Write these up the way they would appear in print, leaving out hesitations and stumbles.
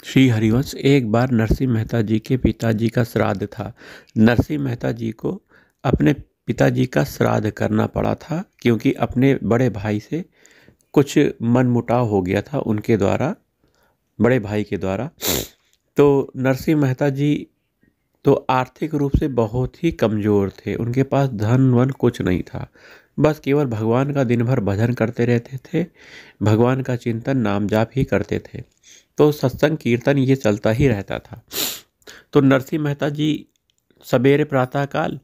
श्री हरिवंश। एक बार नरसिंह मेहता जी के पिताजी का श्राद्ध था। नरसिंह मेहता जी को अपने पिताजी का श्राद्ध करना पड़ा था, क्योंकि अपने बड़े भाई से कुछ मनमुटाव हो गया था उनके द्वारा, बड़े भाई के द्वारा। तो नरसिंह मेहता जी तो आर्थिक रूप से बहुत ही कमज़ोर थे, उनके पास धन वन कुछ नहीं था, बस केवल भगवान का दिन भर भजन करते रहते थे, भगवान का चिंतन नाम जाप ही करते थे। तो सत्संग कीर्तन ये चलता ही रहता था। तो नरसिंह मेहता जी सवेरे प्रातःकाल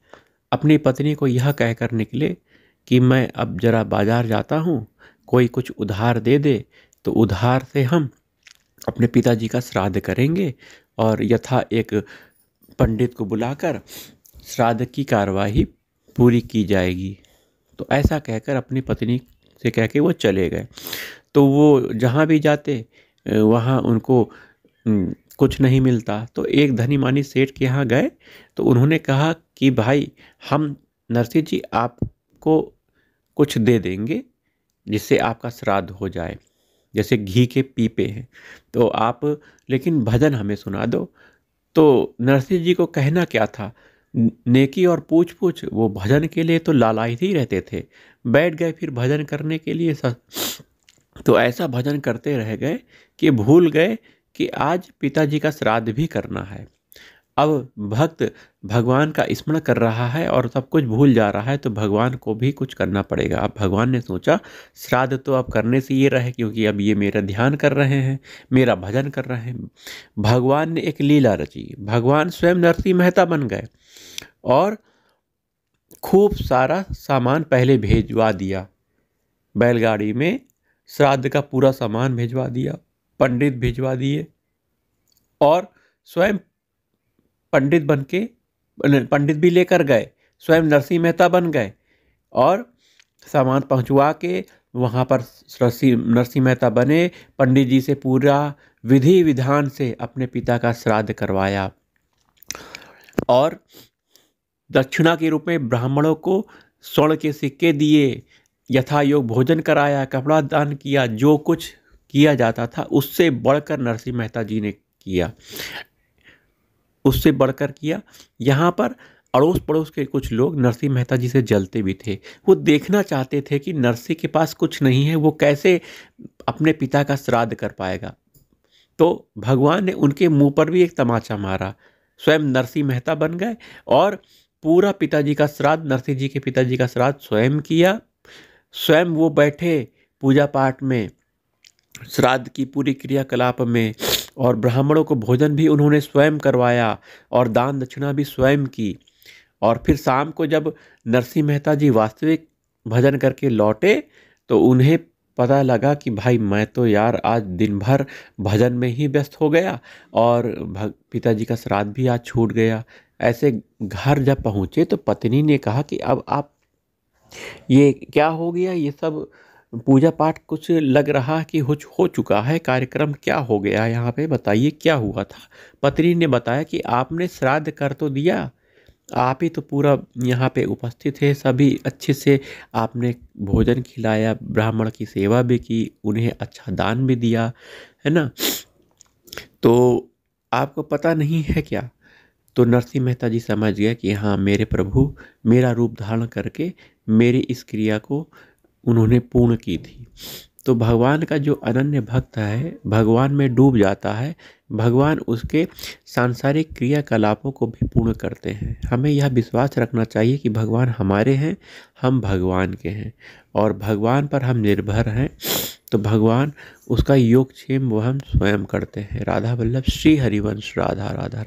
अपनी पत्नी को यह कहकर निकले कि मैं अब जरा बाजार जाता हूँ, कोई कुछ उधार दे दे तो उधार से हम अपने पिताजी का श्राद्ध करेंगे और यथा एक पंडित को बुलाकर श्राद्ध की कार्यवाही पूरी की जाएगी। तो ऐसा कहकर अपनी पत्नी से कह के वो चले गए। तो वो जहाँ भी जाते वहाँ उनको कुछ नहीं मिलता। तो एक धनी मानी सेठ के यहाँ गए तो उन्होंने कहा कि भाई हम नरसिंह जी आपको कुछ दे देंगे जिससे आपका श्राद्ध हो जाए, जैसे घी के पीपे हैं, तो आप लेकिन भजन हमें सुना दो। तो नरसिंह जी को कहना क्या था, नेकी और पूछ पूछ, वो भजन के लिए तो लालायित ही रहते थे। बैठ गए फिर भजन करने के लिए तो ऐसा भजन करते रह गए कि भूल गए कि आज पिताजी का श्राद्ध भी करना है। अब भक्त भगवान का स्मरण कर रहा है और सब कुछ भूल जा रहा है, तो भगवान को भी कुछ करना पड़ेगा। अब भगवान ने सोचा श्राद्ध तो अब करने से ये रहे, क्योंकि अब ये मेरा ध्यान कर रहे हैं, मेरा भजन कर रहे हैं। भगवान ने एक लीला रची। भगवान स्वयं नरसिंह मेहता बन गए और खूब सारा सामान पहले भेजवा दिया। बैलगाड़ी में श्राद्ध का पूरा सामान भिजवा दिया, पंडित भिजवा दिए और स्वयं पंडित भी लेकर गए, स्वयं नरसिंह मेहता बन गए और सामान पहुंचवा के वहाँ पर नरसिंह मेहता बने। पंडित जी से पूरा विधि विधान से अपने पिता का श्राद्ध करवाया और दक्षिणा के रूप में ब्राह्मणों को स्वर्ण के सिक्के दिए, यथा योग भोजन कराया, कपड़ा दान किया, जो कुछ किया जाता था उससे बढ़कर नरसिंह मेहता जी ने किया, उससे बढ़कर किया। यहाँ पर अड़ोस पड़ोस के कुछ लोग नरसिंह मेहता जी से जलते भी थे। वो देखना चाहते थे कि नरसिंह के पास कुछ नहीं है, वो कैसे अपने पिता का श्राद्ध कर पाएगा। तो भगवान ने उनके मुंह पर भी एक तमाचा मारा, स्वयं नरसिंह मेहता बन गए और पूरा पिताजी का श्राद्ध, नरसिंह जी के पिताजी का श्राद्ध स्वयं किया। स्वयं वो बैठे पूजा पाठ में, श्राद्ध की पूरी क्रियाकलाप में, और ब्राह्मणों को भोजन भी उन्होंने स्वयं करवाया और दान दक्षिणा भी स्वयं की। और फिर शाम को जब नरसिंह मेहता जी वास्तविक भजन करके लौटे तो उन्हें पता लगा कि भाई मैं तो यार आज दिन भर भजन में ही व्यस्त हो गया और पिताजी का श्राद्ध भी आज छूट गया। ऐसे घर जब पहुँचे तो पत्नी ने कहा कि अब आप ये क्या हो गया, ये सब पूजा पाठ कुछ लग रहा कि हो चुका है, कार्यक्रम क्या हो गया यहाँ पे, बताइए क्या हुआ था। पत्नी ने बताया कि आपने श्राद्ध कर तो दिया, आप ही तो पूरा यहाँ पे उपस्थित है, सभी अच्छे से आपने भोजन खिलाया, ब्राह्मण की सेवा भी की, उन्हें अच्छा दान भी दिया, है ना, तो आपको पता नहीं है क्या। तो नरसिंह मेहता जी समझ गए कि हाँ, मेरे प्रभु मेरा रूप धारण करके मेरी इस क्रिया को उन्होंने पूर्ण की थी। तो भगवान का जो अनन्य भक्त है, भगवान में डूब जाता है, भगवान उसके सांसारिक क्रियाकलापों को भी पूर्ण करते हैं। हमें यह विश्वास रखना चाहिए कि भगवान हमारे हैं, हम भगवान के हैं और भगवान पर हम निर्भर हैं। तो भगवान उसका योगक्षेम वो हम स्वयं करते हैं। राधा वल्लभ श्री हरिवंश। राधा राधा राधा।